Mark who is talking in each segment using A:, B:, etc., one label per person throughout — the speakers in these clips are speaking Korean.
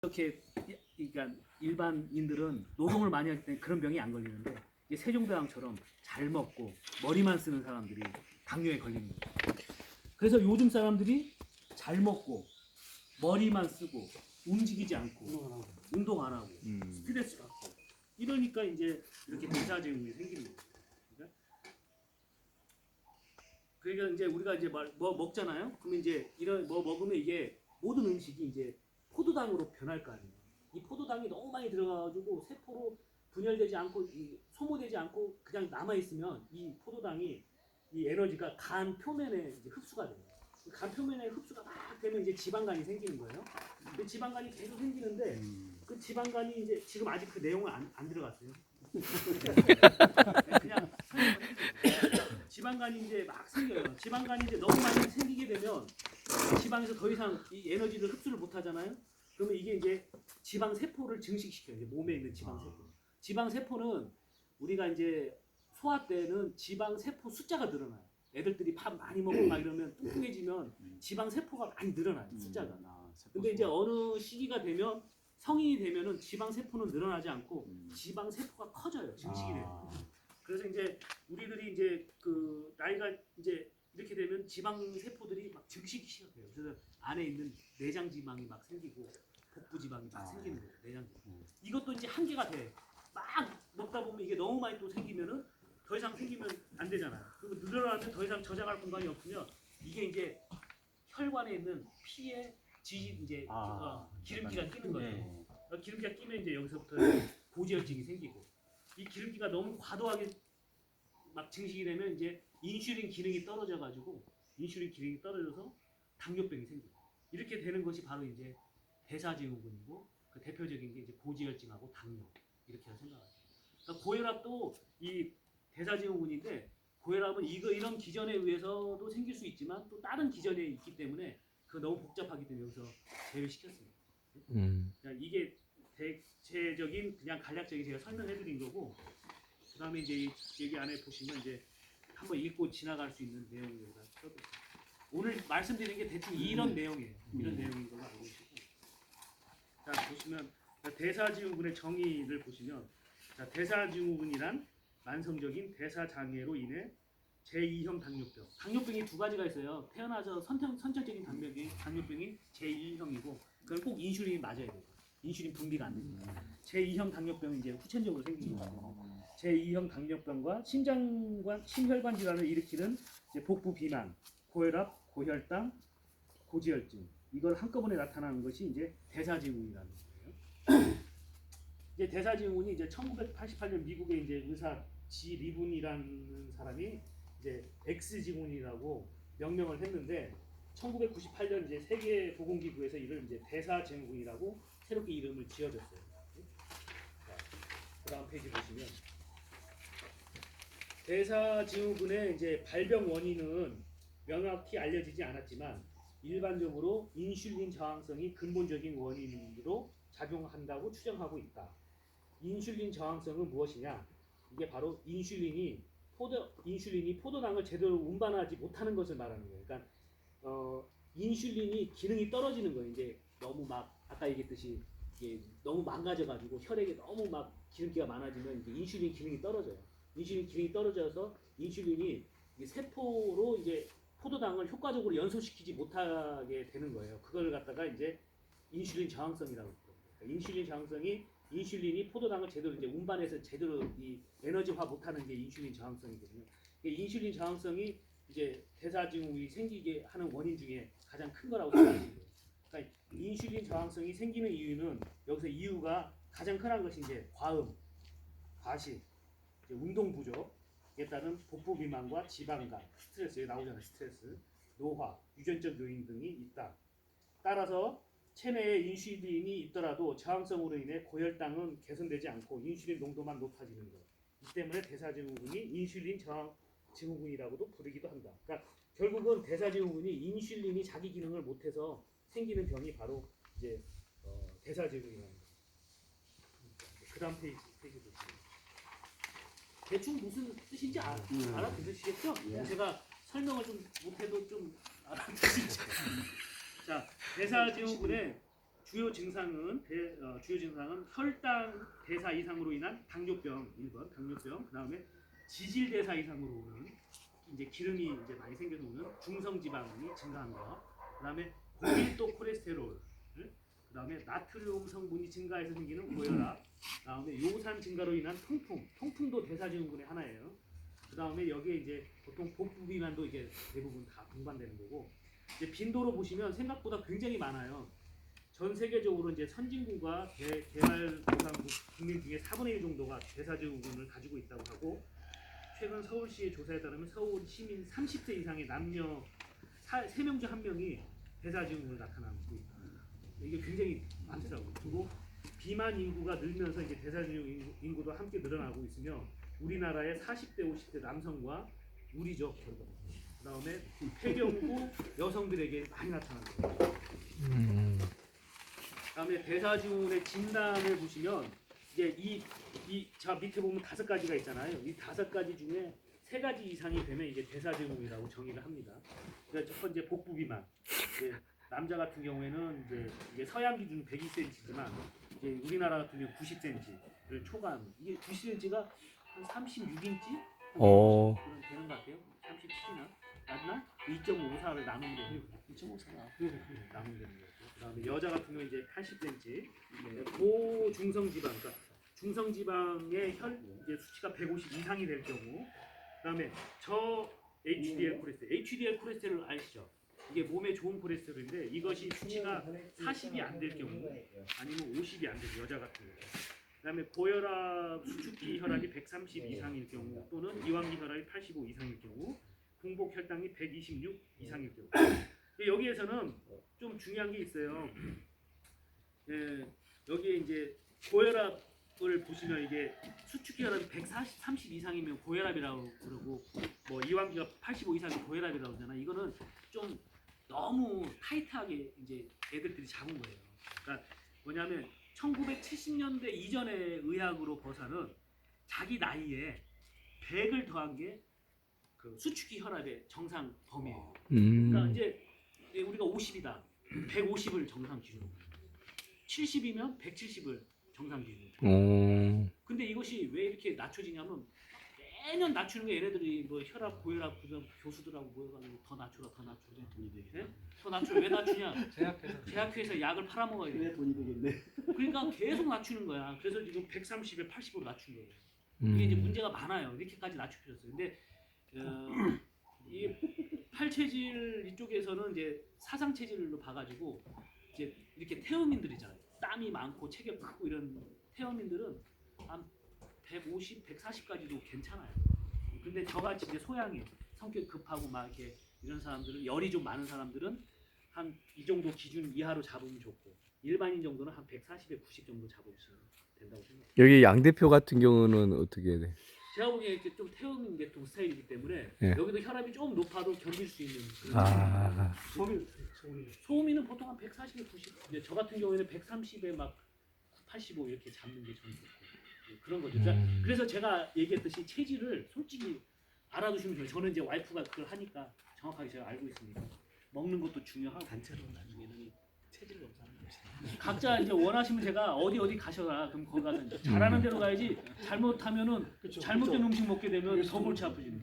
A: 이렇게 그러니까 일반인들은 노동을 많이 하기 때문에 그런 병이 안 걸리는데 이게 세종대왕처럼 잘 먹고 머리만 쓰는 사람들이 당뇨에 걸리는 거예요. 그래서 요즘 사람들이 잘 먹고 머리만 쓰고 움직이지 않고 운동 안 하고 스트레스 받고 이러니까 이제 이렇게 대사증후군이 생기는 거예요. 그러니까 이제 우리가 이제 뭐 먹잖아요. 그러면 이제 이런 뭐 먹으면 이게 모든 음식이 이제 포도당으로 변할 거 아니에요. 이 포도당이 너무 많이 들어가가지고 세포로 분열되지 않고 소모되지 않고 그냥 남아 있으면 이 포도당이 이 에너지가 간 표면에 이제 흡수가 돼요. 간 표면에 흡수가 막 되면 이제 지방간이 생기는 거예요. 근데 지방간이 계속 생기는데 그 지방간이 이제 지금 아직 그 내용은 안 들어갔어요. 그냥 지방간이 이제 막 생겨요. 지방간이 이제 너무 많이 생기게 되면 지방에서 더 이상 이 에너지를 흡수를 못 하잖아요. 그러면 이게 이제 지방 세포를 증식시켜요. 이제 몸에 있는 지방 세포. 지방 세포는 우리가 이제 소화 때는 지방 세포 숫자가 늘어나요. 애들들이 밥 많이 먹고 막 이러면 뚱뚱해지면 지방 세포가 많이 늘어나요. 숫자가. 근데 이제 어느 시기가 되면 성인이 되면은 지방 세포는 늘어나지 않고 지방 세포가 커져요. 증식이 돼요. 그래서 이제 우리들이 이제 그 나이가 이제 이렇게 되면 지방 세포들이 막 증식이 시작해요. 그래서 안에 있는 내장 지방이 막 생기고 복부 지방이 막 생기는 거예요. 내장 지방. 이것도 이제 한계가 돼. 막 먹다 보면 이게 너무 많이 또 생기면은 더 이상 생기면 안 되잖아요. 그리고 늘어나면 더 이상 저장할 공간이 없으면 이게 이제 혈관에 있는 피에 이제 기름기가 끼는 거예요. 기름기가 끼면 이제 여기서부터 고지혈증이 생기고 이 기름기가 너무 과도하게 막 증식이 되면 이제 인슐린 기능이 떨어져가지고 인슐린 기능이 떨어져서 당뇨병이 생기고 이렇게 되는 것이 바로 이제 대사증후군이고 그 대표적인 게 이제 고지혈증하고 당뇨 이렇게 생각하죠. 그러니까 고혈압도 이 대사증후군인데 고혈압은 이런 기전에 의해서도 생길 수 있지만 또 다른 기전에 있기 때문에 그 너무 복잡하기 때문에 여기서 제외시켰습니다. 그러니까 이게 대체적인 그냥 간략적인 제가 설명해드린 거고 그다음에 이제 여기 안에 보시면 이제 한번 읽고 지나갈 수 있는 내용을 여기다 써드렸습니다. 오늘 말씀드린 게 대충 이런 내용이에요. 이런 내용인 걸로 알고 계시고 자 보시면 대사증후군의 정의를 보시면 자, 대사증후군이란 만성적인 대사장애로 인해 제2형 당뇨병. 당뇨병이 두 가지가 있어요. 태어나서 선천적인 당뇨병이 제1형이고 그건 꼭 인슐린이 맞아야 돼요. 인슐린 분비가 안 됩니다. 제2형 당뇨병은 이제 후천적으로 생기는 거고 제2형 당뇨병과 심혈관 질환을 일으키는 이제 복부 비만, 고혈압, 고혈당, 고지혈증 이걸 한꺼번에 나타나는 것이 이제 대사증후군이라는 거예요. 이제 대사증후군이 이제 1988년 미국의 이제 의사 지 리븐이라는 사람이 이제 X증후군이라고 명명을 했는데 1998년 이제 세계 보건기구에서 이를 이제 대사증후군이라고 새롭게 이름을 지어줬어요. 자, 그다음 페이지 보시면 대사증후군의 이제 발병 원인은 명확히 알려지지 않았지만 일반적으로 인슐린 저항성이 근본적인 원인으로 작용한다고 추정하고 있다. 인슐린 저항성은 무엇이냐? 이게 바로 인슐린이 포도당을 제대로 운반하지 못하는 것을 말하는 거예요. 그러니까 인슐린이 기능이 떨어지는 거예요. 이제 너무 막 아까 얘기했듯이 이게 너무 망가져가지고 혈액에 너무 막 기름기가 많아지면 이제 인슐린 기능이 떨어져요. 인슐린 기능이 떨어져서 인슐린이 세포로 이제 포도당을 효과적으로 연소시키지 못하게 되는 거예요. 그걸 갖다가 이제 인슐린 저항성이라고 합니다. 그러니까 인슐린 저항성이 인슐린이 포도당을 제대로 이제 운반해서 제대로 이 에너지화 못하는 게 인슐린 저항성이거든요. 인슐린 저항성이 이제 대사증후군이 생기게 하는 원인 중에 가장 큰 거라고 생각합니다. 그러니까 인슐린 저항성이 생기는 이유는 여기서 이유가 가장 흔한 것이 이제 과음, 과식, 이제 운동 부족에 따른 복부 비만과 지방간, 스트레스 나오잖아요. 스트레스, 노화, 유전적 요인 등이 있다. 따라서 체내에 인슐린이 있더라도 저항성으로 인해 고혈당은 개선되지 않고 인슐린 농도만 높아지는 것. 이 때문에 대사증후군이 인슐린 저항 증후군이라고도 부르기도 한다. 그러니까 결국은 대사증후군이 인슐린이 자기 기능을 못해서 생기는 병이 바로 이제 대사증후군이라는 거예요. 그다음 페이지 보시면 대충 무슨 뜻인지 알아들으시겠죠? 제가 설명을 좀 못해도 좀 알아들으시죠? 자, 대사증후군의 주요 증상은 혈당 대사 이상으로 인한 당뇨병 1번 당뇨병, 그다음에 지질 대사 이상으로 오는 이제 기름이 이제 많이 생겨서 오는 중성 지방이 증가한 거, 그다음에 고밀도 콜레스테롤, 그다음에 나트륨 성분이 증가해서 생기는 고혈압, 그다음에 요산 증가로 인한 통풍도 대사증후군의 하나예요. 그다음에 여기에 이제 보통 복부 비만도 이게 대부분 다 동반되는 거고, 이제 빈도로 보시면 생각보다 굉장히 많아요. 전 세계적으로 이제 선진국과 개발도상국 국민 중에 4분의 1 정도가 대사증후군을 가지고 있다고 하고, 최근 서울시의 조사에 따르면 서울 시민 30세 이상의 남녀 3명 중 1명이 대사증후군을 나타나고 있다. 이게 굉장히 많더라고요. 그리고 비만 인구가 늘면서 이제 대사증후군 인구도 함께 늘어나고 있으며, 우리나라의 40대 50대 남성과 무리적 결과, 그다음에 폐경구 여성들에게 많이 나타납니다. 그다음에 대사증후군의 진단을 보시면 이제 자 밑에 보면 5가지가 있잖아요. 이 5가지 중에 3가지 이상이 되면 이게 대사증후군이라고 정의를 합니다. 그러니까 첫 번째 복부 비만. 남자 같은 경우에는 이제 서양 기준 102cm지만 이제 우리나라 같은 경우 90cm를 초과한, 이게 90cm가 한 36인치 그런 되는 것 같아요. 37이나 맞나? 2.54를 나누면 되는 거예요. 2.54나 나누면 되는 거예요. 그다음에 여자 같은 경우 이제 80cm, 고중성 지방, 그러니까 중성 지방의 이제 수치가 150 이상이 될 경우, 그다음에 HDL 콜레스테롤, HDL 콜레스테롤 아시죠? 이게 몸에 좋은 콜레스테롤인데 이것이 수치가 40이 안 될 경우, 아니면 50이 안 될 여자 같은 경우, 그다음에 고혈압 수축기 혈압이 130 이상일 경우, 또는 이완기 혈압이 85 이상일 경우, 공복 혈당이 126 이상일 경우. 여기에서는 좀 중요한 게 있어요. 여기에 이제 고혈압을 보시면 이게 수축기 혈압이 130 이상이면 고혈압이라고 그러고, 뭐 이완기가 85 이상이 고혈압이라고 하잖아. 이거는 좀 너무 타이트하게 이제 애들끼리 잡은 거예요. 그러니까 뭐냐면 1970년대 이전의 의학으로 봐서는 자기 나이에 100을 더한 게 그 수축기 혈압의 정상 범위예요. 그러니까 이제 우리가 50이다. 150을 정상 기준으로, 70이면 170을 정상 기준으로. 근데 이것이 왜 이렇게 낮춰지냐면 매년 낮추는 게, 얘네들이 뭐 혈압, 고혈압 교수들하고 모여가지고 더 낮춰라, 더 낮춰라, 돈이 되겠네. 더 낮춰. 왜 낮추냐? 제약회에서 약을 팔아먹어야 돼. 왜 돈이 되겠네. 그러니까 계속 낮추는 거야. 그래서 지금 130에 80으로 낮춘 거예요. 이게 이제 문제가 많아요. 이렇게까지 낮추셨어요. 근데 이 팔체질 이쪽에서는 이제 사상 체질로 봐가지고 이제 이렇게 태음인들이잖아요. 땀이 많고 체격 크고 이런 태음인들은 한 150, 140까지도 괜찮아요. 근데 저같이 이제 소양이 성격 급하고 막 이렇게 이런 사람들은, 열이 좀 많은 사람들은 한 이 정도 기준 이하로 잡으면 좋고, 일반인 정도는 한 140에 90 정도 잡으시면 된다고 생각해요.
B: 여기 양 대표 같은 경우는 어떻게 돼?
A: 제가 보기에 이렇게 좀 태음인 계통 스타일이기 때문에
B: 예.
A: 여기도 혈압이 좀 높아도 견딜 수 있는 그런 소음이는 보통 한 140에 90. 근데 저 같은 경우에는 130에 막 85 이렇게 잡는 게 저는 좋고, 그런 거죠. 그래서 제가 얘기했듯이 체질을 솔직히 알아두시면 좋아요. 저는 이제 와이프가 그걸 하니까 정확하게 제가 알고 있으니까. 먹는 것도 중요하고, 단체로 나중에는 체질을 검사하는 거지. 각자 이제 원하시면 제가 어디 가셔라. 그럼 거기 가서 이제 잘하는 대로 가야지. 잘못하면은 잘못된 음식 먹게 되면 더 골치 아프지.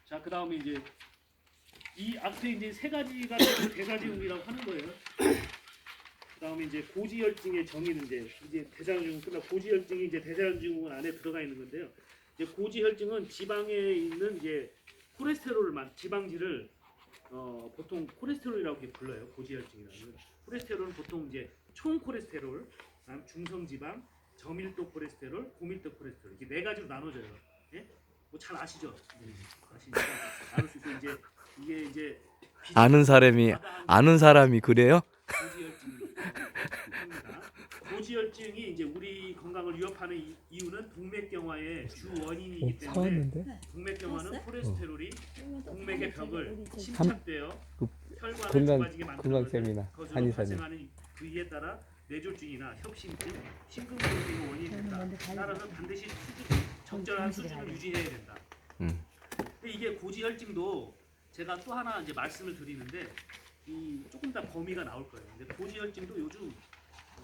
A: 자, 그다음에 이제 이 앞에 이제 3가지가 대사증후군이라고 하는 거예요. 그다음에 이제 고지혈증의 정의는 이제 대사증후군 끝나, 고지혈증이 이제 대사증후군 안에 들어가 있는 건데요. 이제 고지혈증은 지방에 있는 이제 지방질을 보통 콜레스테롤이라고 이렇게 불러요. 고지혈증이라는. 콜레스테롤은 보통 이제 총 콜레스테롤, 그다음 중성 지방, 저밀도 콜레스테롤, 고밀도 콜레스테롤, 이게 4가지로 나눠져요. 예? 뭐 잘 아시죠? 아시니까 나눌 수 있고, 이제 이게 이제
B: 아는 사람이 그래요?
A: 고지혈증이 이제 우리 건강을 위협하는 이유는 동맥경화의 주 원인이기 때문에, 동맥경화는 콜레스테롤이 동맥의 벽을 침착되어 혈관을 좁아지게 만드는 것으로 발생하는 그이에 따라 뇌졸중이나 협심증, 심근경색 등의 원인이 된다. 따라서 반드시 적절한 수준을 유지해야 된다. 근데 이게 고지혈증도 제가 또 하나 이제 말씀을 드리는데, 이 조금 더 범위가 나올 거예요. 근데 고지혈증도 요즘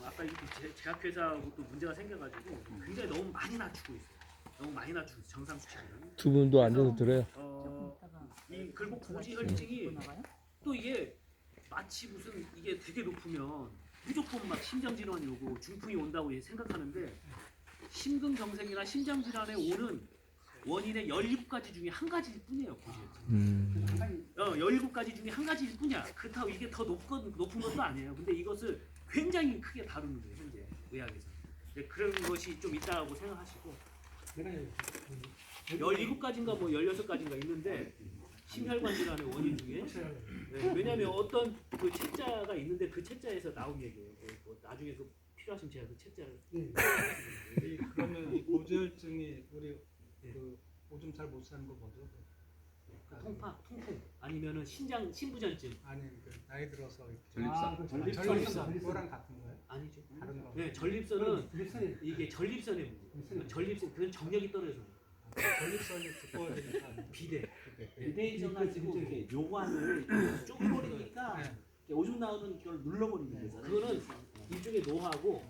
A: 아까 이 제약회사하고 또 문제가 생겨가지고 굉장히 너무 많이 낮추고 있어요. 너무 많이 낮추고 있어요. 정상 수치를.
B: 두 분도 앉아서 들어요.
A: 이 그리고 고지혈증이 또 이게 마치 무슨 이게 되게 높으면 무조건 막 심장질환이 오고 중풍이 온다고 생각하는데 심근경색이나 심장질환에 오는 원인의 17가지 중에 한 가지일 뿐이에요. 고지혈증. 17가지 중에 한 가지일 뿐이야. 그렇다고 이게 더 높은 것도 아니에요. 근데 이것을 굉장히 크게 다루는 거예요. 현재 의학에서. 그런 것이 좀 있다고 생각하시고 17가지인가 뭐 16가지인가 있는데 심혈관 질환의 원인 중에 왜냐하면 어떤 그 책자가 있는데 그 책자에서 나온 얘기예요. 뭐 나중에 그 필요하시면 제가 그 책자를
C: 그러면 이 고지혈증이 우리 그 오줌 잘 못 싸는 거 뭐죠?
A: 통풍 아니면은 신부전증
C: 아니 그 나이 들어서
D: 전립선.
C: 그거랑 같은 거예요?
A: 아니죠.
C: 다른 거?
A: 네, 전립선은 이게 전립선의 문제. 전립선 그건 정력이 떨어져서
C: 전립선이 두꺼워지니까
A: 비대.
D: 비대해져가지고 이렇게 요관을 쪼개버리니까 오줌 나오는 걸 눌러버리는 거잖아요.
A: 그거는 일종의 노화고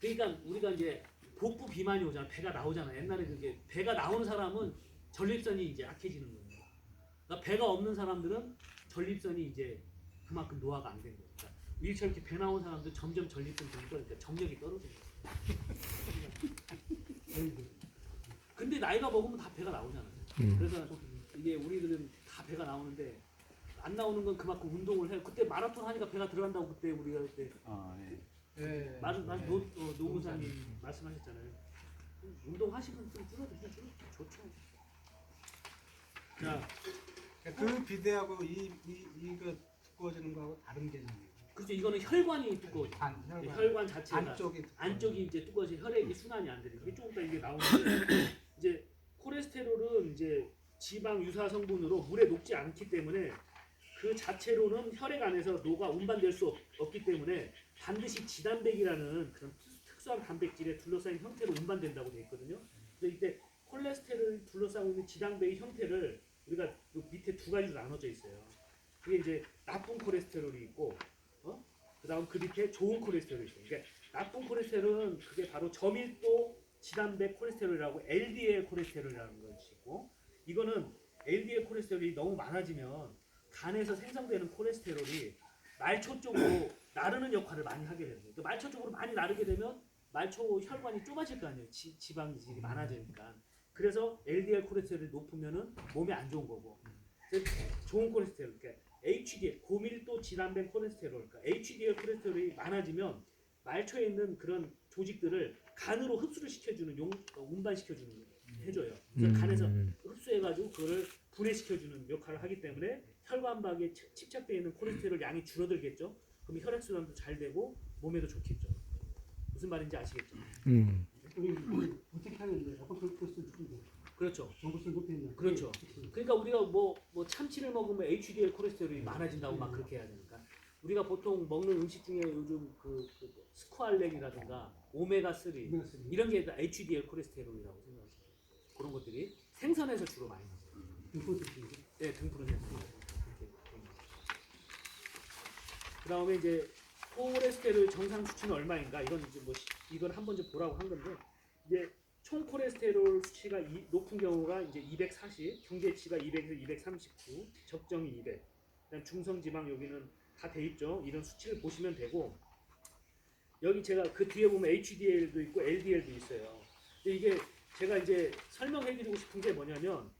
A: 그러니까 우리가 이제 복부 비만이 오잖아. 배가 나오잖아. 옛날에 그게 배가 나오는 사람은 전립선이 이제 약해지는 거예요. 그러니까 배가 없는 사람들은 전립선이 이제 그만큼 노화가 안 된 거예요. 그러니까 일처럼 이렇게 배 나온 사람들 점점 전립선 그러니까 정력이 떨어져요. 근데 나이가 먹으면 다 배가 나오잖아요. 그래서 이게 우리들은 다 배가 나오는데 안 나오는 건 그만큼 운동을 해요. 그때 마라톤 하니까 배가 들어간다고 그때 우리가 그때 노무사님 말씀하셨잖아요. 운동하시면 좀 줄어드시면 좋죠. 자,
C: 그 비대하고 이거 두꺼워지는 거하고 다른 개념이에요.
A: 그렇죠. 이거는 혈관이 두꺼워져. 혈관 자체가 안쪽이 이제 두꺼워져 혈액이 순환이 안 되는. 이게 조금 더 이게 나오는데 이제 콜레스테롤은 이제 지방 유사 성분으로 물에 녹지 않기 때문에 그 자체로는 혈액 안에서 녹아 운반될 수 없기 때문에 반드시 지단백이라는 그런 특수한 단백질에 둘러싸인 형태로 운반된다고 되어 있거든요. 그래서 이때 콜레스테롤을 둘러싸고 있는 지단백의 형태를 우리가 그 밑에 두 가지로 나눠져 있어요. 그게 이제 나쁜 콜레스테롤이 있고, 그다음 그 밑에 좋은 콜레스테롤이 있어요. 그러니까 나쁜 콜레스테롤은 그게 바로 저밀도 지단백 콜레스테롤이라고 LDL 콜레스테롤이라는 것이고, 이거는 LDL 콜레스테롤이 너무 많아지면 간에서 생성되는 콜레스테롤이 말초 쪽으로 나르는 역할을 많이 하게 되는 거예요. 그러니까 말초 쪽으로 많이 나르게 되면 말초 혈관이 좁아질 거 아니에요. 지방질이 많아지니까. 그래서 LDL 콜레스테롤이 높으면은 몸에 안 좋은 거고. 좋은 콜레스테롤, 그러니까 HDL 고밀도 지단백 콜레스테롤, 그러니까 HDL 콜레스테롤이 많아지면 말초에 있는 그런 조직들을 간으로 흡수를 시켜주는 운반시켜주는 해줘요. 그래서 간에서 흡수해가지고 그거를 분해시켜주는 역할을 하기 때문에 혈관박에 집착되어 있는 콜레스테롤 양이 줄어들겠죠. 그럼 혈액순환도 잘 되고 몸에도 좋겠죠. 무슨 말인지 아시겠죠?
E: 어떻게 하는데 아까 그것을 줄이고
A: 그렇죠.
E: 정보를 높이는
A: 그렇죠. 그러니까 우리가 뭐 참치를 먹으면 HDL 콜레스테롤이 많아진다고 막 그렇게 해야 되니까 우리가 보통 먹는 음식 중에 요즘 그 스쿠알렉이라든가 오메가 3 이런 게 다 HDL 콜레스테롤이라고 생각하시면 그런 것들이 생선에서 주로 많이 나와요. 네, 등푸른에서. 그 다음에 이제 콜레스테롤 정상 수치는 얼마인가? 이건 이제 뭐 이건 한번 좀 보라고 한 건데 이제 총 콜레스테롤 수치가 높은 경우가 이제 240, 경계치가 200에서 239, 적정이 200. 그다음 중성 지방 여기는 다 돼 있죠. 이런 수치를 보시면 되고 여기 제가 그 뒤에 보면 HDL도 있고 LDL도 있어요. 근데 이게 제가 이제 설명해드리고 싶은 게 뭐냐면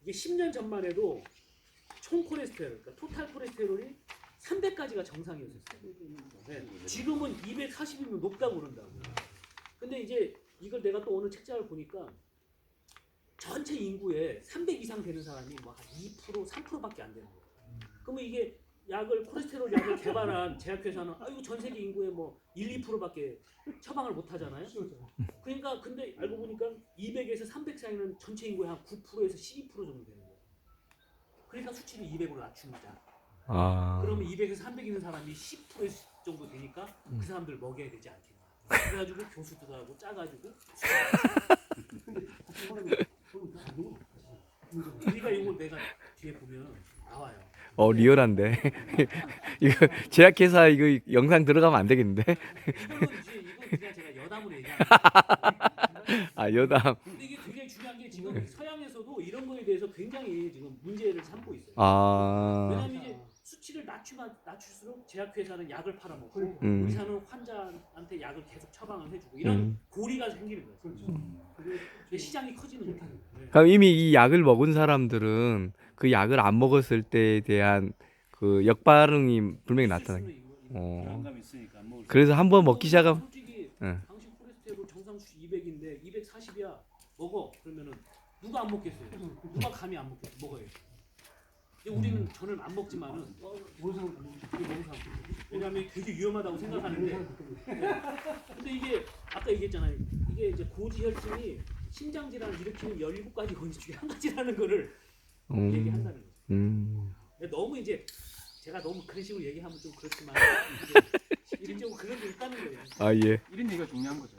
A: 이게 10년 전만 해도 총 콜레스테롤, 그러니까 토탈 콜레스테롤이 300까지가 정상이었어요. 네. 지금은 240이면 높다고 그런다고. 근데 이제 이걸 내가 또 오늘 책자를 보니까 전체 인구에 300 이상 되는 사람이 뭐 한 2%, 3%밖에 안 되는 거예요. 그러면 이게 콜레스테롤 약을 개발한 제약회사는 이거 전 세계 인구의 뭐 1, 2%밖에 처방을 못 하잖아요. 그러니까 근데 알고 보니까 200에서 300 사이는 전체 인구의 한 9%에서 12% 정도 되는 거예요. 그러니까 수치를 200으로 낮춥니다. 그러면 200에서 300 있는 사람이 10% 정도 되니까 그 사람들 먹여야 되지 않겠나. 그래가지고 교수들하고 짜가지고 우리가 이걸 내가 뒤에 보면 나와요.
B: 리얼한데. 이거 제약회사 이거 영상 들어가면 안 되겠는데?
A: 이건 그냥 제가 여담으로 얘기하는 거예요.
B: 아, 여담.
A: 근데 이게 굉장히 중요한 게 지금 서양에서도 이런 거에 대해서 굉장히 지금 문제를 삼고 있어요.
B: 아,
A: 왜냐하면 이제 수치를 낮출수록 제약회사는 약을 팔아먹고
B: 음.
A: 의사는 환자한테 약을 계속 처방을 해주고 이런 고리가 생기는 거예요. 그렇죠. 시장이 커지는 거예요. 네.
B: 그럼 이미 이 약을 먹은 사람들은 그 약을 안 먹었을 때에 대한 그 역반응이 분명히 나타나요.
D: 불안감이 있으니까 안 먹을 수
B: 그래서 한번 먹기 시작하면
A: 솔직히
B: 응.
A: 당신 콜레스테롤 정상 수치 200인데 240이야 먹어 그러면은 누가 안 먹겠어요? 누가 감히 안 먹겠어? 먹어요. 근데 우리는 저는 안 먹지만은
E: 모르는 사람
A: 이거 먹은 사람 왜냐하면 되게 위험하다고 생각하는데 근데 이게 아까 얘기했잖아요. 이게 이제 고지혈증이 심장 질환을 일으키는 17가지 원인 중에 한 가지라는 거를 얘기한다는 거죠. 근데 너무 이제 제가 너무 그런 식으로 얘기하면 좀 그렇지만 실질적으로 그런 게 있다는 거예요.
B: 아, 예.
C: 이런 얘기가 중요한 거죠.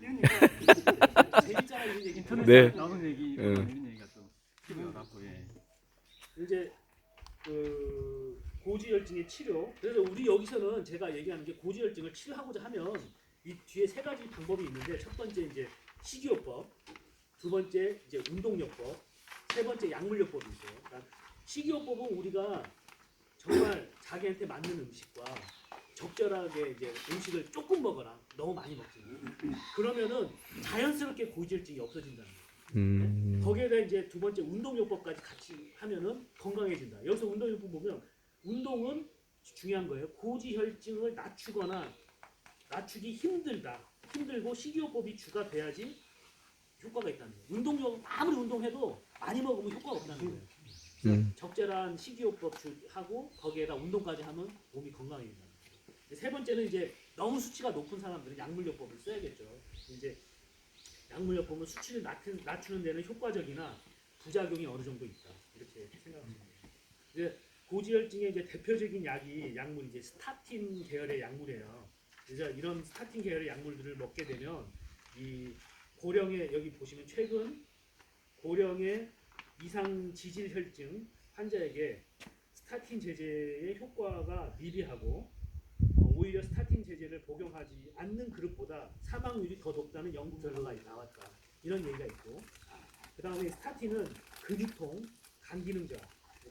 A: 재밌잖아 이런 얘기.
C: 인터넷에
B: 네.
C: 나오는 얘기 이런 얘기가 또 기분이 나고 예.
A: 이제 그 고지혈증의 치료. 그래서 우리 여기서는 제가 얘기하는 게 고지혈증을 치료하고자 하면 이 뒤에 세 가지 방법이 있는데 첫 번째 이제 식이요법, 두 번째 이제 운동요법, 세 번째 약물요법이 있어요. 그러니까 식이요법은 우리가 정말 자기한테 맞는 음식과 적절하게 이제 음식을 조금 먹어라. 너무 많이 먹지 마. 그러면은 자연스럽게 고지혈증이 없어진다는 거예요. 거기에다 이제 두 번째 운동요법까지 같이 하면은 건강해진다. 여기서 운동요법 보면 운동은 중요한 거예요. 고지혈증을 낮추거나 낮추기 힘들고 식이요법이 주가 돼야지 효과가 있다는 거예요. 운동요법 아무리 운동해도 많이 먹으면 효과가 없다는 거예요. 그래서 적절한 식이요법 하고 거기에다 운동까지 하면 몸이 건강해진다. 세 번째는 이제 너무 수치가 높은 사람들은 약물요법을 써야겠죠. 이제 약물요법은 수치를 낮추는 데는 효과적이나 부작용이 어느 정도 있다. 이렇게 생각합니다. 이제 고지혈증의 이제 대표적인 약물이 이제 스타틴 계열의 약물이에요. 그래서 이런 스타틴 계열의 약물들을 먹게 되면 이 고령의 여기 보시면 최근 고령의 이상 지질 혈증 환자에게 스타틴 제제의 효과가 미비하고 오히려 스타틴 제제를 복용하지 않는 그룹보다 사망률이 더 높다는 연구 결과가 나왔다. 이런 얘기가 있고 그 다음에 스타틴은 근육통, 간 기능 저하,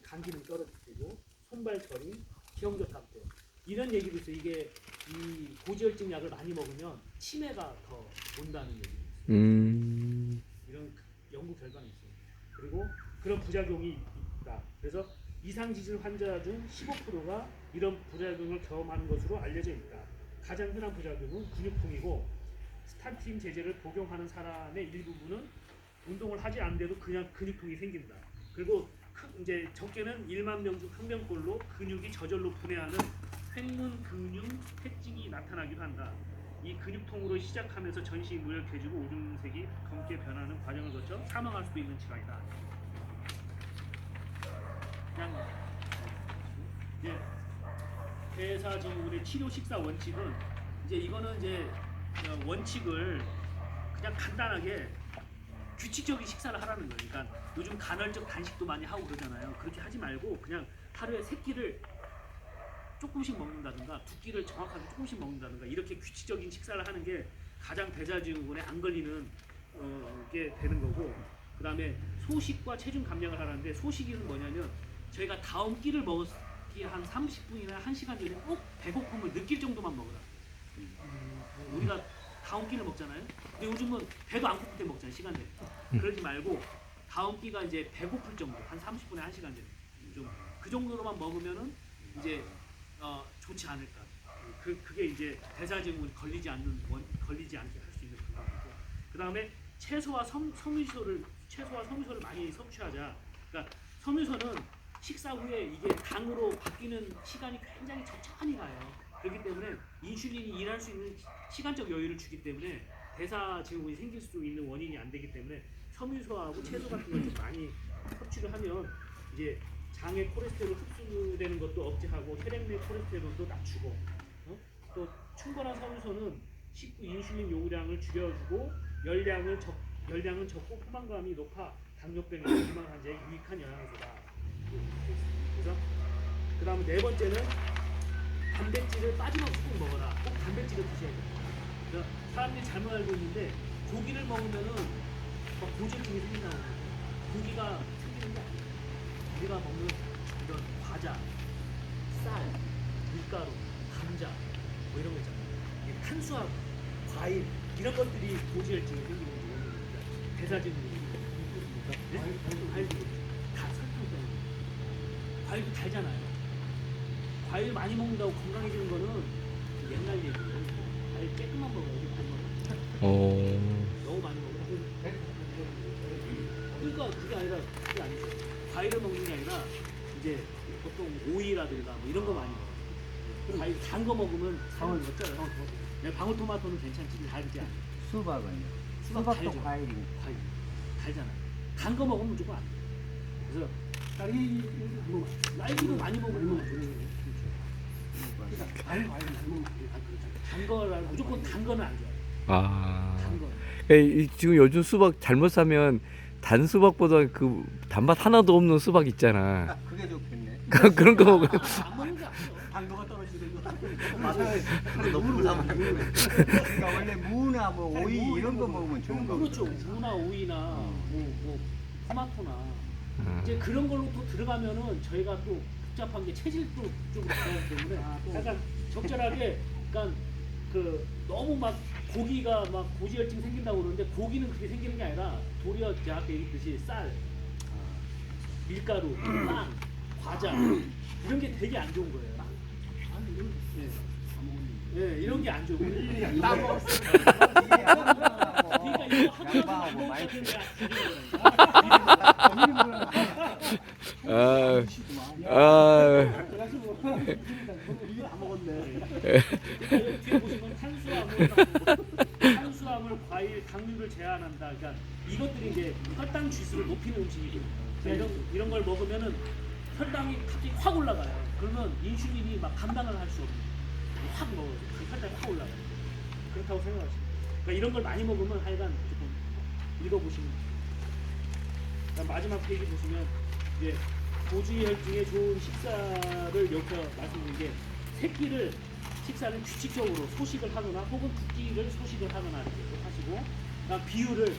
A: 간 기능 떨어뜨리고 손발 저림, 기형적 감퇴 이런 얘기도 있어요. 이게 이 고지혈증 약을 많이 먹으면 치매가 더 온다는 얘기도 있어요. 이런 연구 결과는 있어요. 그리고 그런 부작용이 있다. 그래서 이상지질 환자 중 15%가 이런 부작용을 경험하는 것으로 알려져 있다. 가장 흔한 부작용은 근육통이고 스타틴 제제를 복용하는 사람의 일부분은 운동을 하지 않는데도 그냥 근육통이 생긴다. 그리고 이제 적게는 1만 명 중 1명꼴로 근육이 저절로 분해하는 횡문 근육 패증이 나타나기도 한다. 이 근육통으로 시작하면서 전신이 무력해지고 오줌색이 검게 변하는 과정을 거쳐 사망할 수도 있는 질환이다. 그냥 이제 대사증후군의 치료 식사 원칙은 이제 이거는 이제 원칙을 그냥 간단하게 규칙적인 식사를 하라는 거예요. 그러니까 요즘 간헐적 단식도 많이 하고 그러잖아요. 그렇게 하지 말고 그냥 하루에 3끼를 조금씩 먹는다든가 2끼를 정확하게 조금씩 먹는다든가 이렇게 규칙적인 식사를 하는 게 가장 대사증후군에 안 걸리는 게 되는 거고 그 다음에 소식과 체중 감량을 하라는데 소식은 뭐냐면 저희가 다음 끼를 먹기 한 30분이나 1시간 전에 꼭 배고픔을 느낄 정도만 먹으라. 우리가 다음 끼를 먹잖아요. 근데 요즘은 배도 안 고플 때 먹잖아요. 시간대에. 그러지 말고 다음 끼가 이제 배고플 정도 한 30분에 1시간 전에 좀 그 정도로만 먹으면은 이제 좋지 않을까. 그게 이제 대사증후군 걸리지 않게 할 수 있는 방법이고. 그 다음에 채소와 섬유소를 많이 섭취하자. 그러니까 섬유소는 식사 후에 이게 당으로 바뀌는 시간이 굉장히 천천히 가요. 그렇기 때문에 인슐린이 일할 수 있는 시간적 여유를 주기 때문에 대사증후군이 생길 수 있는 원인이 안 되기 때문에 섬유소하고 채소 같은 걸 좀 많이 섭취를 하면 이제 장의 콜레스테롤 흡수되는 것도 억제하고 혈액 내 콜레스테롤도 낮추고 또 충분한 섬유소는 식후 인슐린 요구량을 줄여주고 열량은 적고 포만감이 높아 당뇨병이나 비만 환자에 유익한 영양소다. 그래서 그다음에 네 번째는 단백질을 빠짐없이 꼭 먹어라. 꼭 단백질을 드셔야 돼요. 그러니까 사람들이 잘못 알고 있는데 고기를 먹으면은 막 고지혈증이 생긴다고. 고기가 생기는 게 아니에요. 우리가 먹는 이런 과자, 쌀, 밀가루, 감자 뭐 이런 거 있잖아요. 이게 탄수화물, 과일 이런 것들이 고지혈증이 생기는 원인입니다. 대사증이 생기는 과일도 다 설탕 때문에. 과일도 달잖아요. 과일 많이 먹는다고 건강해지는 거는 옛날 얘기예요. 과일 깨끗만 먹어야 돼. 많이 먹어요. 너무 많이 먹으면 그러니까 그게 아니라 그게 아니죠. 과일을 먹는 게 아니라 이제 보통 오이라든가 뭐 이런 거 많이 먹어요. 과일 단 거 먹으면 살을 먹잖아요. 방울토마토는 괜찮지 달지 않아요.
F: 수박은요?
A: 수박
F: 수박도
A: 달죠.
F: 과일이고.
A: 과일 달잖아요. 단 거 먹으면 무조건 안 돼. 그래서
E: 딸기 뭐
A: 딸기도 많이 먹으면 안 좋죠.
E: 과일 많이 먹으면 안 돼.
A: 단 거라 무조건 단 거는 안 좋아요.
B: 아.
A: 단 거.
B: 지금 요즘 수박 잘못 사면 단 수박보다 그 단맛 하나도 없는 수박 있잖아.
F: 그게 좋겠네.
B: 그런 거 먹으면
A: 안 먹는 게 아니에요.
E: 당도가 떨어지는 거.
F: 맞아요. 너무 그러니까 원래 무나 뭐 오이 이런 거 먹으면 좋은 거.
A: 그렇죠. 무나 오이나 뭐 토마토나 이제 그런 걸로 또 들어가면은 저희가 또 복잡한 게 체질도 쪽으로 가야 되기 때문에 약간 적절하게 그러니까 그 너무 막 고기가 막 고지혈증 생긴다고 그러는데 고기는 그렇게 생기는 게 아니라 도리어 제가 아까 얘기했듯이 쌀, 밀가루, 빵, 과자 이런 게 되게 안 좋은 거예요. 예, 이런 게 안 좋은 거예요.
F: 다 먹었어. 이게
A: 그러니까 이거 하도
F: 양파하고
A: 안
F: 많이
A: 먹으니까
E: 이게 다 먹었네.
A: 뒤에 보시면 탄수화물, 과일, 당류를 제한한다. 그러니까 이것들이 이제 혈당 지수를 높이는 음식이거든요. 그러니까 이런 걸 먹으면은 혈당이 갑자기 확 올라가요. 그러면 인슐린이 막 감당을 할 수 없는 확 먹어요. 혈당이 확 올라가요. 그렇다고 생각하시면. 그러니까 이런 걸 많이 먹으면 하여간 조금 읽어보시면. 그다음 마지막 페이지 보시면 이제 고지혈증에 좋은 식사를 여기서 말씀드린 게 새끼를 식사를 규칙적으로 소식을 하거나 혹은 두 끼를 소식을 하거나 이렇게 하시고 그다음 비율을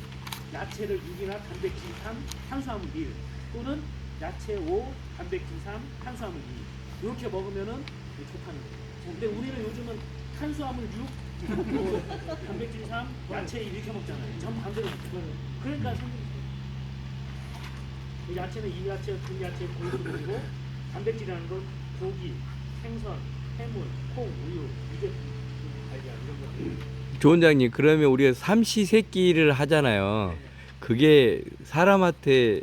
A: 야채를 6이나 단백질 3, 탄수화물 1 또는 야채 5, 단백질 3, 탄수화물 2 이렇게 먹으면은 좋다는 거예요. 근데 우리는 요즘은 탄수화물 6, 뭐 단백질 3, 야채 2 이렇게 먹잖아요. 전 반대로 먹어요. 그러니까 생기는 야채는 이야채, 근야채, 골고루고 단백질이라는 건 고기, 생선, 해물, 콩, 우유, 유제품, 달걀 이런 거.
B: 조원장님 그러면 우리가 삼시세끼를 하잖아요. 그게 사람한테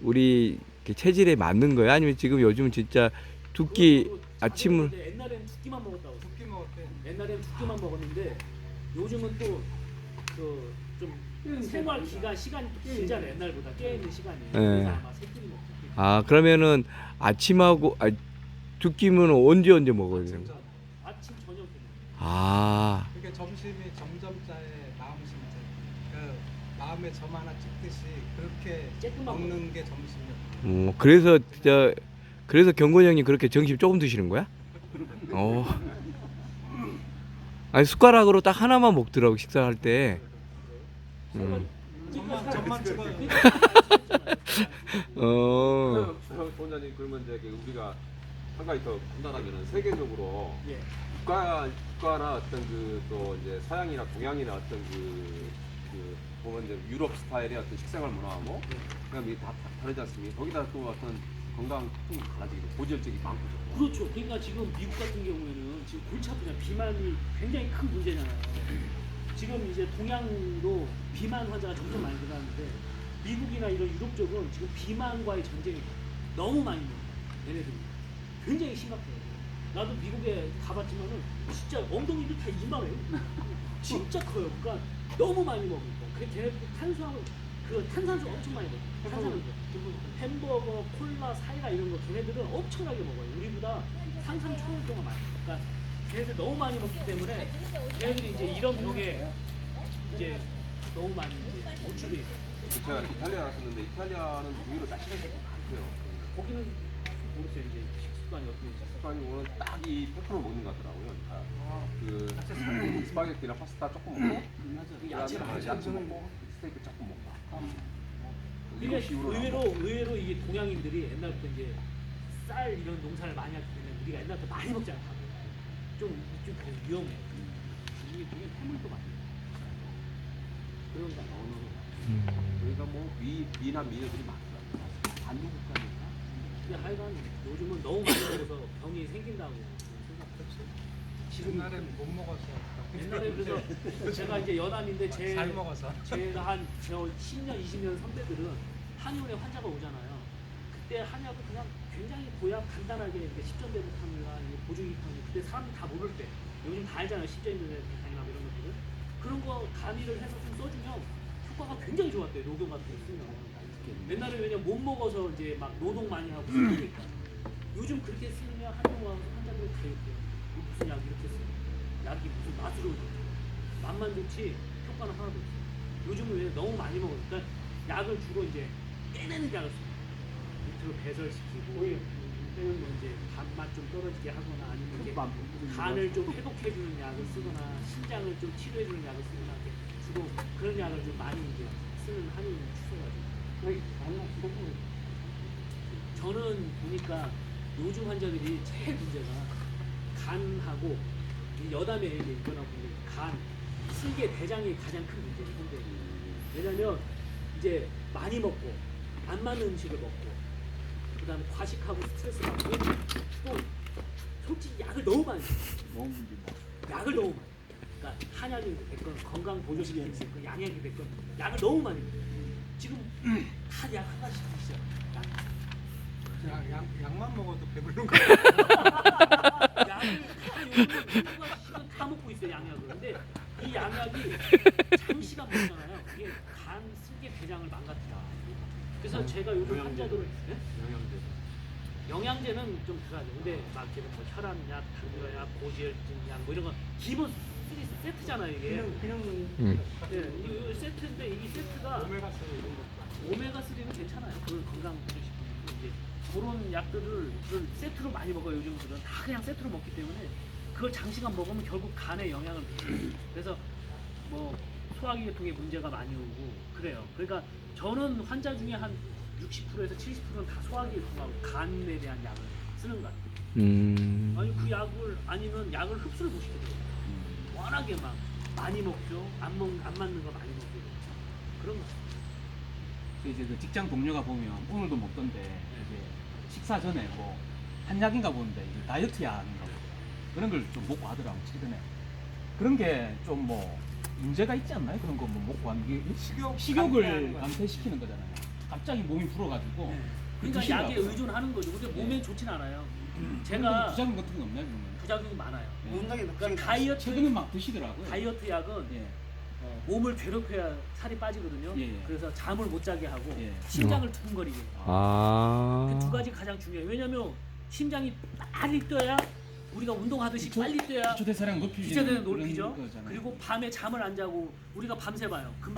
B: 우리 이렇게 체질에 맞는 거예요? 아니면 지금 요즘 진짜 두 끼 아침을
A: 옛날에는 두 끼만 먹었다고.
C: 두 끼 먹었대.
A: 옛날에는 두 끼만 먹었는데 요즘은 또 좀 생활 기간 시간이 또 길잖아요. 옛날보다 깨 있는 시간이. 그래서 아마 세 끼를 먹죠.
B: 아 그러면은 아침하고 두 끼면 언제 먹어야 되는 거야?
A: 아침 저녁 때문에.
B: 아
C: 그게 점심이 점점자에 마음 심자. 그 마음에 점 하나 찍듯이 그렇게
A: 쬐끔만
C: 먹는 게 점심이야.
B: 그래서 경곤 형님 그렇게 점심 조금 드시는 거야? 아니 숟가락으로 딱 하나만 먹더라고 식사할 때.
C: 점만 찍어요.
G: 원장님 그러면 이제 우리가 한 가지 더 판단하면은 세계적으로
A: 예.
G: 국가나 어떤 그 또 이제 서양이나 동양이나 어떤 그 보면 이제 유럽 스타일의 어떤 식생활 문화하고 그다음에 이게 다 다르지 않습니까? 거기다 또 어떤 건강 특징이 달라지고 고지혈증이 많고.
A: 그렇죠. 그러니까 지금 미국 같은 경우에는 지금 골치 아프잖아요. 비만이 굉장히 큰 문제잖아요. 지금 이제 동양도 비만 환자가 점점 많이 늘어나는데 미국이나 이런 유럽 쪽은 지금 비만과의 전쟁이 너무 많이 나요. 얘네들이 굉장히 심각해요. 나도 미국에 가봤지만은 진짜 엉덩이도 다 이만해요. 진짜 커요. 그러니까 너무 많이 먹으니까. 걔네들 탄수화물 탄산수 엄청 많이 먹어요. 탄산수. 햄버거, 콜라, 사이다 이런 거 걔네들은 엄청나게 먹어요. 우리보다 상상 초월 동안 많이 먹어요. 그러니까 걔네들 너무 많이 먹기 때문에 걔네들이 이제 이런 병에 이제 너무 많이 이제 노출돼 있어요.
G: 제가 이탈리아 갔었는데 이탈리아는 의외로 날씨가 좀 많고요.
A: 거기는 모르겠어요. 이제 습관이 어떻게 되죠?
G: 습관이 오늘 딱 이 페퍼를 먹는 것 같더라고요. 그러니까 그 스파게티랑 파스타 조금 먹고
A: 야채를
G: 그다음에
A: 많이
G: 야채 먹고 스테이크 조금 먹고 이런
A: 그러니까
G: 식으로
A: 의외로 이게 동양인들이 옛날부터 이제 쌀 이런 농사를 많이 하기 때문에 우리가 옛날부터 많이 먹잖아. 좀 그래서 위험해. 이게 되게 해물도 많이 먹어. 그런가
G: 그러니까 뭐 미나 미녀들이 많더라고요. 반도 국가니까.
A: 근데 하여간 요즘은 너무 많이 먹어서 병이 생긴다고 생각했지. 지금
C: 옛날엔 못 먹어서
A: 옛날에 그래서 제가 이제 여담인데
C: 잘 먹어서
A: 제가 한 10년, 20년 선배들은 한의원에 환자가 오잖아요. 그때 한약을 그냥 굉장히 고약 간단하게 이렇게 십전대부탕이나 보증이탕 그때 사람 다 모를 때 요즘 다 알잖아요. 십전대부탕이나 이런 것들은 그런 거 가미를 해서 좀 써주면 효과가 굉장히 좋았대요. 녹용 같은 거 쓰면. 옛날에 왜냐면 못 먹어서 이제 막 노동 많이 하고 쓰니까 요즘 그렇게 쓰면 한의원 와서 환자들이 다 이렇게 무슨 약 이렇게 쓰 약이 무슨 맛으로 맛만 좋지 효과는 하나도 없어. 요즘은 왜 너무 많이 먹으니까 약을 주로 이제 깨내는 약을 써. 밑으로 배설시키고 또는 뭐 이제 단맛 좀 떨어지게 하거나 아니면 이렇게 간을 좀 회복해주는 약을 쓰거나 신장을 좀 치료해주는 약을 쓰거나 이렇게 주로 그런 약을 좀 많이 이제 쓰는 한의원 추세가지고. 저는 보니까 요즘 환자들이 제일 문제가 간하고 이 여담에 이제 일어나고 있는 간, 쓸개, 대장이 가장 큰 문제인데 왜냐면 이제 많이 먹고 안 맞는 음식을 먹고 그다음에 과식하고 스트레스 받고 또 솔직히 약을 너무 많이 써. 약을 너무 많이 그러니까 한약이 됐건 건강 보조식이 됐건 양약이 됐건 약을 너무 많이 먹어. 지금 다 약 하나씩 드시죠.
C: 약만 먹어도 배부른 거
A: 약을 다 먹고 있어요 양약을. 근데 이 양약이 장시간 먹잖아요. 이게 간, 쓸개, 대장을 망가뜨려. 그래서 제가 요즘 환자들을 네? 영양제는 좀 들어가죠. 근데 막 이렇게 뭐 혈압약, 당뇨약, 고지혈증약 뭐 이런 거 기본 3 세트잖아요 이게. 네, 이 세트인데 이 세트가 오메가3는 괜찮아요. 그 건강 보조식품 이제 그런 약들을 세트로 많이 먹어요. 요즘들은 다 그냥 세트로 먹기 때문에 그걸 장시간 먹으면 결국 간에 영향을 미쳐요. 그래서 뭐 소화기계통에 문제가 많이 오고 그래요. 그러니까 저는 환자 중에 한 60%에서 70%는 다 소화기계통하고 간에 대한 약을 쓰는 것 같아요. 아니 그 약을 아니면 약을 흡수를 못 시켜줘요. 워낙에 막 많이 먹죠. 안 맞는 거 많이 먹고 그런 거.
H: 이제 그 직장 동료가 보면 오늘도 먹던데 이제 식사 전에 뭐 한약인가 보는데 이제 다이어트 약인가 보고 그런 걸 좀 먹고 하더라고 최근에. 그런 게 좀 뭐 문제가 있지 않나요? 그런 거 뭐 먹고 하는 게 식욕을 감퇴시키는 거잖아요. 갑자기 몸이 불어가지고
A: 네. 그러니까
H: 드시더라고요.
A: 약에 의존하는 거죠. 근데 몸에 좋진 않아요.
H: 그런
A: 제가
H: 부작용 같은 건 없나요? 그러면?
A: 부작용이 많아요.
H: 네.
A: 그러니까
H: 최근에 막 드시더라고요.
A: 다이어트 약은
H: 예.
A: 몸을 괴롭혀야 살이 빠지거든요.
H: 예, 예.
A: 그래서 잠을 못 자게 하고
H: 예.
A: 심장을 두근거리게 해요.
B: 아.
A: 그 두 가지 가장 중요해요. 왜냐면 심장이 빨리 뛰어야 우리가 운동하듯이 빨리 뛰어야
H: 기초 대사량 높이는
A: 기저대는
H: 그런
A: 높이죠.
H: 거잖아요.
A: 그리고 밤에 잠을 안 자고 우리가 밤새 봐요. 금방